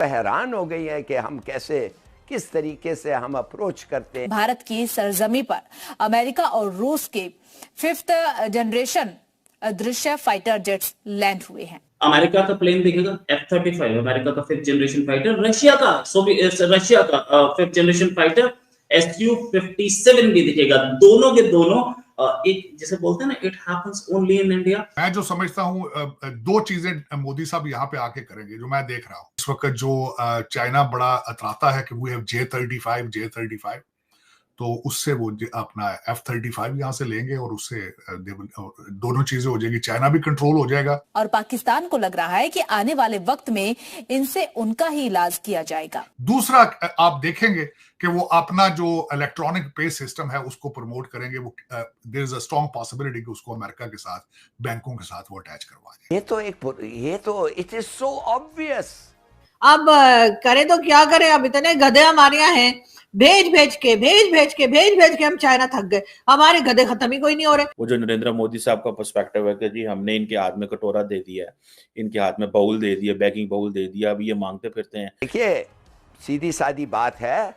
हैरान हो गई है कि हम किस तरीके से हम अप्रोच करते हैं। भारत की सरजमी पर अमेरिका और रूस के 5th जनरेशन दृश्य फाइटर जेट्स लैंड हुए हैं। अमेरिका का प्लेन दिखेगा F-35, अमेरिका का 5th जनरेशन फाइटर, रशिया का 5th जनरेशन फाइटर Su-57 भी दिखेगा। दोनों के दोनों एक जैसे बोलते हैं ना, it happens only in India. मैं जो समझता हूँ दो चीजें मोदी साहब यहाँ पे आके करेंगे जो मैं देख रहा हूँ इस वक्त। जो चाइना बड़ा अतराता है कि वी हैव J-35, तो उससे वो अपना F-35 यहाँ से लेंगे और उससे दोनों चीजें हो जाएंगी, चाइना भी कंट्रोल हो जाएगा। और पाकिस्तान को लग रहा है कि आने वाले वक्त में इनसे उनका ही इलाज किया जाएगा। दूसरा, आप देखेंगे कि वो अपना जो इलेक्ट्रॉनिक पे सिस्टम है उसको प्रमोट करेंगे। वो there is a strong possibility कि उसको अमेरिका के साथ, बैंकों के साथ वो अटैच करवा दें। ये तो इट इज सो ऑब्वियस। अब करे तो क्या करे, अब इतने गधे हमारे यहाँ हैं, भेज भेज के हम चाइना थक गए, हमारे गधे खत्म ही कोई नहीं हो रहे। वो जो नरेंद्र मोदी साहब का पर्सपेक्टिव है कि जी हमने इनके हाथ में कटोरा दे दिया है, इनके हाथ में बाउल दे दिया, बैगिंग बाउल दे दिया, अब ये मांगते फिरते हैं। देखिए, सीधी सादी बात है,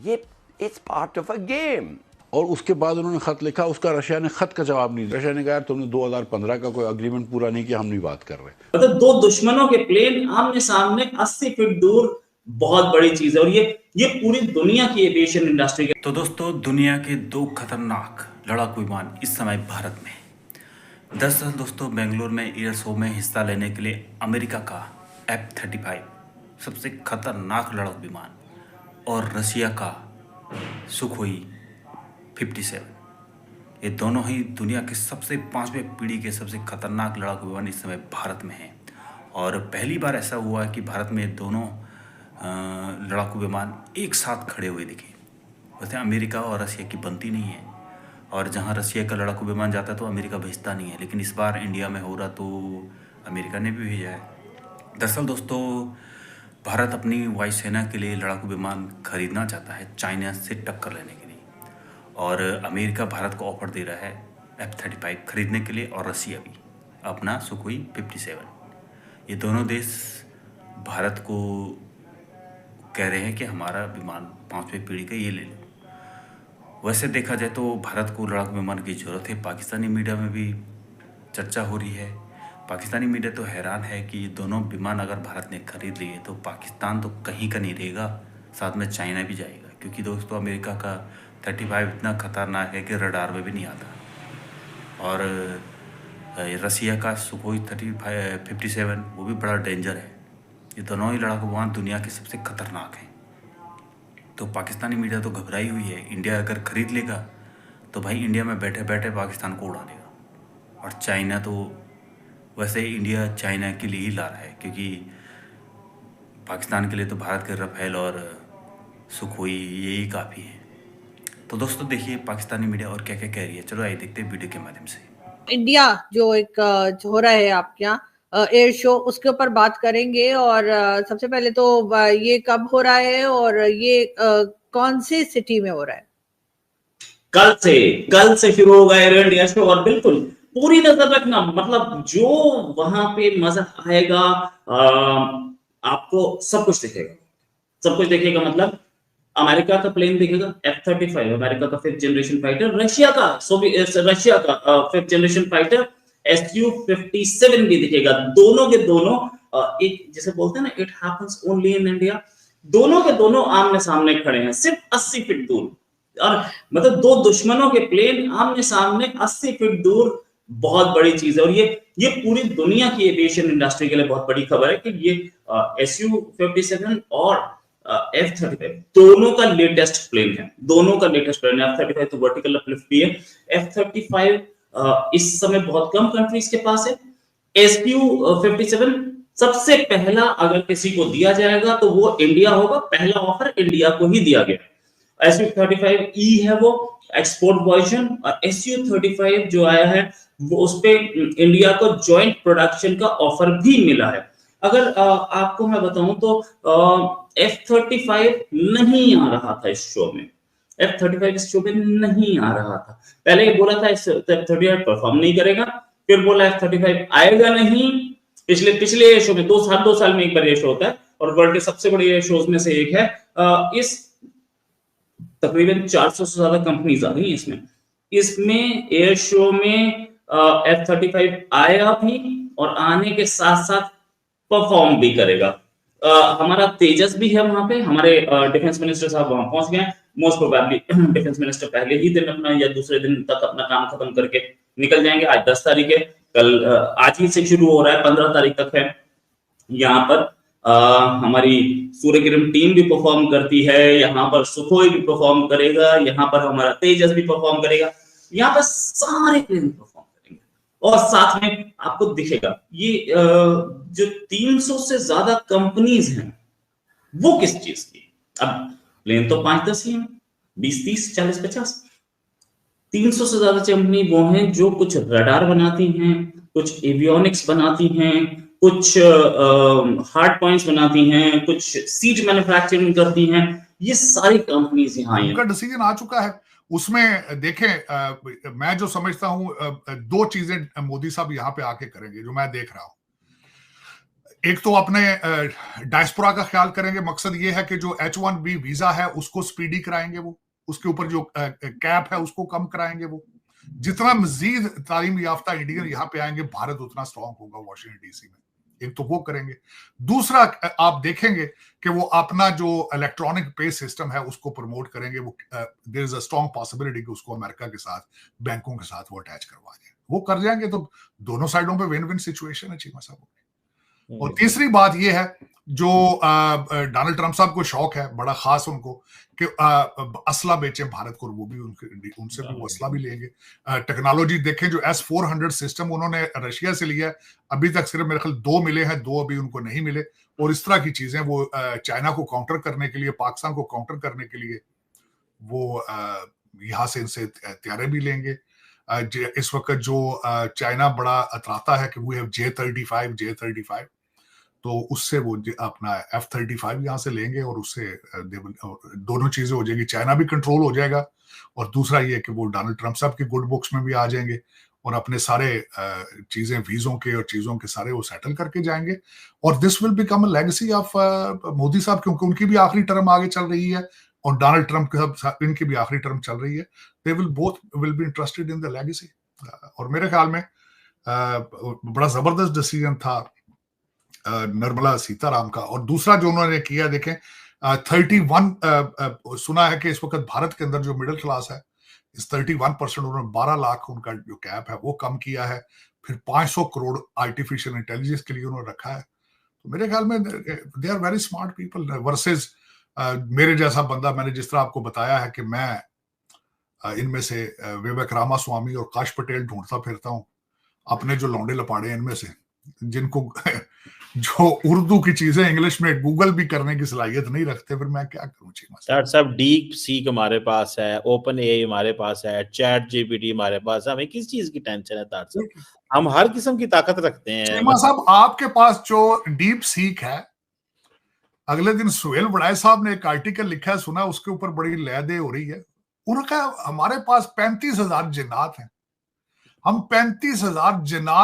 ये it's part of a game. और उसके बाद उन्होंने खत लिखा, उसका रशिया ने खत का जवाब नहीं दिया। रशिया ने कहा तुमने 2015 का कोई एग्रीमेंट पूरा नहीं किया, हम नहीं बात कर रहे। मतलब दो दुश्मनों के प्लेन आमने सामने 80 फीट दूर, बहुत बड़ी चीज है। और ये पूरी दुनिया की एविएशन इंडस्ट्री के। तो दोस्तों, दुनिया के दो खतरनाक लड़ाकू विमान इस समय भारत में। दरअसल दोस्तों, बेंगलोर में एयर शो में हिस्सा लेने के लिए अमेरिका का F-35 सबसे खतरनाक लड़ाकू विमान और रशिया का सुखोई 57, ये दोनों ही दुनिया के सबसे 5वीं पीढ़ी के सबसे खतरनाक लड़ाकू विमान इस समय भारत में हैं। और पहली बार ऐसा हुआ कि भारत में दोनों लड़ाकू विमान एक साथ खड़े हुए दिखे। वैसे अमेरिका और रशिया की बनती नहीं है, और जहां रशिया का लड़ाकू विमान जाता है तो अमेरिका भेजता नहीं है, लेकिन इस बार इंडिया में हो रहा तो अमेरिका ने भी भेजा है। दरअसल दोस्तों, भारत अपनी वायुसेना के लिए लड़ाकू विमान खरीदना चाहता है चाइना से टक्कर लेने के लिए, और अमेरिका भारत को ऑफर दे रहा है F-35 खरीदने के लिए, और रशिया भी अपना सुखोई 57। ये दोनों देश भारत को कह रहे हैं कि हमारा विमान 5वीं पीढ़ी का ये ले लो। वैसे देखा जाए तो भारत को लड़ाकू विमान की ज़रूरत है। पाकिस्तानी मीडिया में भी चर्चा हो रही है। पाकिस्तानी मीडिया तो हैरान है कि ये दोनों विमान अगर भारत ने खरीद लिए तो पाकिस्तान तो कहीं का नहीं रहेगा, साथ में चाइना भी जाएगा। क्योंकि दोस्तों, अमेरिका का 35 इतना खतरनाक है कि रडार में भी नहीं आता, और रशिया का सुखोई 57 वो भी बड़ा डेंजर है। ये दोनों ही लड़ाकू विमान दुनिया के सबसे खतरनाक हैं। तो पाकिस्तानी मीडिया तो घबराई हुई है। इंडिया अगर खरीद लेगा तो भाई इंडिया में बैठे बैठे पाकिस्तान को उड़ा देगा। और चाइना तो वैसे ही इंडिया चाइना के लिए ही ला रहा है, क्योंकि पाकिस्तान के लिए तो भारत के राफेल और सुखोई यही काफ़ी है। तो दोस्तों देखिए पाकिस्तानी मीडिया और क्या क्या कह रही है। चलो आइए देखते हैं वीडियो के माध्यम से। इंडिया जो एक हो रहा है आपके यहाँ एयर शो, उसके ऊपर बात करेंगे। और सबसे पहले तो ये कब हो रहा है और ये कौन सी सिटी में हो रहा है? कल से शुरू होगा एयर इंडिया शो, और बिल्कुल पूरी नजर रखना। मतलब जो वहां पे मजा आएगा, आपको सब कुछ दिखेगा। मतलब अमेरिका का प्लेन दिखेगा F-35, अमेरिका का 5th जनरेशन फाइटर, रशिया का 5th जनरेशन फाइटर Su-57 भी दिखेगा। दोनों के दोनों एक जैसे बोलते हैं ना, it happens only in India. दोनों के दोनों आमने सामने खड़े हैं, सिर्फ 80 फीट दूर। और मतलब दो दुश्मनों के प्लेन आमने सामने 80 फीट दूर, बहुत बड़ी चीज है। और ये पूरी दुनिया की एविएशन इंडस्ट्री के लिए बहुत बड़ी खबर है कि ये Su-57 और F-35 दोनों का लेटेस्ट प्लेन है। F-35 तो वर्टिकल अपलिफ्ट भी है। F-35 इस समय बहुत कम कंट्रीज के पास है। Su-57 सबसे पहला अगर किसी को दिया जाएगा तो वो इंडिया होगा। पहला ऑफर इंडिया को ही दिया गया। Su-35E है वो एक्सपोर्ट वर्जन, और Su-35 जो आया है वो उस पे इंडिया को जॉइंट प्रोडक्शन का ऑफर भी मिला है। अगर आपको मैं बताऊं तो F-35 नहीं आ रहा था इस शो में। F-35 इस शो में नहीं आ रहा था। पहले बोला था F-35 परफॉर्म नहीं करेगा, फिर बोला F-35 आएगा नहीं। पिछले शो में 2 साल में एक बार ये शो होता है, और वर्ल्ड के सबसे बड़े एयर शोज में से एक है। इस तकरीबन 400 से ज्यादा कंपनीज आ गई हैं इसमें एयर शो में F-35 आएगा भी और आने के साथ साथ परफॉर्म भी करेगा। हमारा तेजस भी है वहां पे, हमारे डिफेंस मिनिस्टर साहब वहां पहुंच गए हैं। मोस्ट प्रोबेबली डिफेंस मिनिस्टर पहले ही दिन अपना या दूसरे दिन तक अपना काम खत्म करके निकल जाएंगे। आज 10 तारीख है, कल आज ही से शुरू हो रहा है, 15 तारीख तक है। यहाँ पर हमारी सूर्य किरण टीम भी परफॉर्म करती है, यहाँ पर सुखोई भी परफॉर्म करेगा, यहाँ पर हमारा तेजस भी परफॉर्म करेगा, यहाँ पर सारे प्लेन परफॉर्म करेंगे। और साथ में आपको दिखेगा ये जो 300 से ज्यादा कंपनीज हैं वो किस चीज की। अब प्लेन तो 5-10 ही हैं, 20-30 40-50। 300 से ज्यादा कंपनी वो हैं जो कुछ रडार बनाती हैं, कुछ एवियोनिक्स बनाती हैं, कुछ हार्ड पॉइंट्स बनाती हैं, कुछ सीट मैन्युफैक्चरिंग करती हैं। ये सारी कंपनीज यहाँ आई हैं। उनका डिसीजन आ चुका है। उसमें देखें, मैं जो समझता हूं 2 चीजें मोदी साहब यहाँ पे आके करेंगे जो मैं देख रहा हूं। एक तो अपने डायस्पोरा का ख्याल करेंगे। मकसद ये है कि जो H-1B वीजा है उसको स्पीडी कराएंगे, वो उसके ऊपर जो कैप है उसको कम कराएंगे। वो जितना मजीद तालीम याफ्ता इंडियन यहाँ पे आएंगे, भारत उतना स्ट्रांग होगा वाशिंगटन डीसी में। एक तो वो करेंगे। दूसरा आप देखेंगे कि वो अपना जो इलेक्ट्रॉनिक पे सिस्टम है उसको प्रमोट करेंगे। वो there is a strong possibility कि उसको अमेरिका के साथ, बैंकों के साथ वो अटैच करवा दें। वो कर जाएंगे तो दोनों साइडों पे विन विन सिचुएशन है चीमा साहब। और तीसरी बात ये है जो डोनाल्ड ट्रंप साहब को शौक है बड़ा खास उनको कि असला बेचें भारत को, वो भी उनसे भी वो असला भी लेंगे। टेक्नोलॉजी देखें, जो S-400 सिस्टम उन्होंने रशिया से लिया है, अभी तक सिर्फ मेरे ख्याल 2 मिले हैं, 2 अभी उनको नहीं मिले। और इस तरह की चीजें वो चाइना को काउंटर करने के लिए, पाकिस्तान को काउंटर करने के लिए वो यहाँ से इनसे हथियारें भी लेंगे। इस वक्त जो चाइना बड़ा अतराता है कि वो है J-35, तो उससे वो अपना F-35 यहाँ से लेंगे और उससे दोनों चीजें हो जाएगी। चाइना भी कंट्रोल हो जाएगा और दूसरा ये कि वो डोनाल्ड ट्रंप साहब के गुड बुक्स में भी आ जाएंगे और अपने सारे चीजें वीजों के और चीजों के सारे वो सेटल करके जाएंगे। और this will become a legacy of Modi साहब, क्योंकि उनकी भी आखिरी टर्म आगे चल रही है और डोनाल्ड ट्रंप के इनकी भी आखिरी टर्म चल रही है। They will both will be interested in the legacy. और मेरे ख्याल में बड़ा जबरदस्त डिसीजन था निर्मला सीताराम का। और दूसरा जो उन्होंने किया, देखें 31 सुना है कि इस वक्त भारत के अंदर जो मिडिल क्लास है इस 31% उन्होंने 12 लाख उनका जो कैप है वो कम किया है। फिर 500 करोड़ आर्टिफिशियल इंटेलिजेंस के लिए उन्होंने रखा है। तो मेरे ख्याल में they are very smart people versus मेरे जैसा बंदा। मैंने जिस तरह आपको बताया है कि मैं इनमें से विवेक रामास्वामी और काश पटेल ढूंढता फिरता हूँ, अपने जो लौंडे लपाड़े इनमें से जिनको जो उर्दू की चीजें इंग्लिश में गूगल भी करने की सलाहियत नहीं रखते, फिर मैं क्या करूं। डॉक्टर साहब, डीप सीक हमारे पास है, ओपन एआई हमारे पास है, चैट जीपीटी हमारे पास है, हमें किस चीज की टेंशन है डॉक्टर साहब? हम हर किस्म की ताकत रखते हैं। साहब आपके पास जो डीप सीक है, अगले दिन सुहेल बड़ाई साहब ने एक आर्टिकल लिखा है, सुना, उसके ऊपर बड़ी लहदे हो रही है। उनका हमारे पास 35,000 जिन्नात हैं। हम 35,000 जिन्नात